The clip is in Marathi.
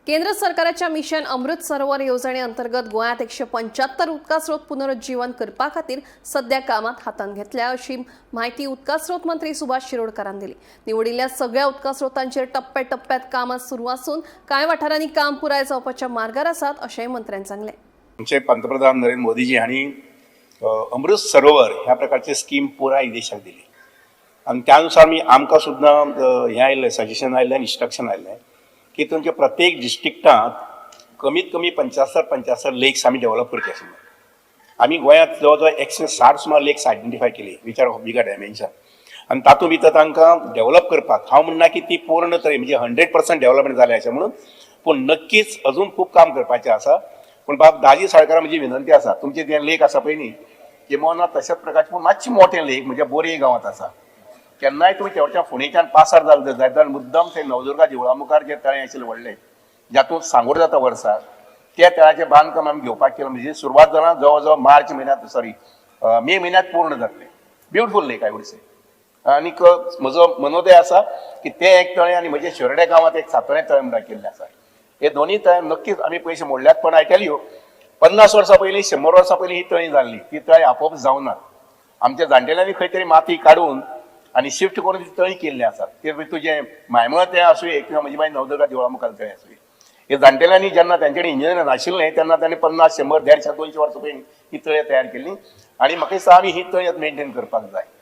केंद्र सरकारच्या मिशन अमृत सरोवर योजनेअंतर्गत गोयात 175 उदका स्रोत पुनरुज्जीवन करपा खातीर सध्या कामात हातान घेतल्या अशी माहिती उदका स्रोत मंत्री सुभाष शिरोडकरांनी दिली। निवडिल्ल्या सगळ्या उदका स्रोतांचेर टप्प्याटप्प्यात कामां सुरू असून कांय वाठारांनी काम पुराय जावपाच्या मार्गार आसात अशेंय मंत्र्यांनी सांगले। आमचे पंतप्रधान नरेंद्र मोदीजी हांणी अमृत सरोवर ह्या प्रकारची स्कीम पुराय देशाक दिली आणि त्यानुसार आमकां सुद्दां हें आयिल्लें सजेशन आयिल्लें इन्स्ट्रक्शन आयिल्लें की तुमच्या प्रत्येक डिस्ट्रिक्टांत कमीत कमी 75 लेक्स आमी डेव्हलप करचे आशिल्ले। आमी गोंयांत जवळ जवळ 160 सुमार लेक्स आयडेंटिफाय केली which are of bigger dimension आनी तातूंत भितर तांकां डेव्हलप करपाक हांव म्हणना की ती पूर्ण तरी म्हणजे 100% डेव्हलपमेंट जालें अशें म्हणून, पूण नक्कीच अजून खूब काम करपाचें आसा। पूण बाब दाजी साळकारा म्हजी विनंती आसा, तुमचें जें लेक आसा पळय न्ही किंवा तशाच प्रकारचें पूण मातशें मोठें लेक म्हणजे बोरये गांवांत आसा, केन्नाय तुमी तेवच्या फोंडेच्यान पासार जालें जाल्यार मुद्दम थंय नवदुर्गा देवळा मुखार जें तळें आशिल्लें व्हडलें जातूंत सांगोड जाता वर्साक त्या तळ्याचें बांदकाम आमी घेवपाक केलें। म्हणजे सुरवात जालां जवळ जवळ मार्च म्हयन्यांत मे म्हयन्यांत पूर्ण जातलें। ब्युटिफूल लेक आय वूड से। आनीक म्हजो मनोदय आसा की तें एक तळें आनी म्हजे शेरडे गांवांत एक सातोळें तळें म्हणून केल्लें आसा। हे दोनूय तळ्यां नक्कीच आमी पयशे मोडल्यात, पण आय टेल यू 50 वर्सां पयलीं 100 वर्सां पयलीं ही तळीं जाल्लीं, ती तळीं आपोवप जावनात। आमच्या जाणटेल्यांनी खंय तरी माती काडून आनी शिफ्ट करून ती तळीं केल्लीं आसात। ते तुजें मायमळ तें आसूं किंवा म्हजी मागीर नवदुर्गा देवळा मुखार तळें आसूं, हे जाणटेल्यांनी जेन्ना तांचे कडेन इंजिनियर नाशिल्लें तेन्ना तांणी 50, 100, 150, 200 वर्सां पयलीं ही तळी तयार केल्ली। आनी म्हाका दिसता आमी ही तळी मेंटेन करपाक जाय।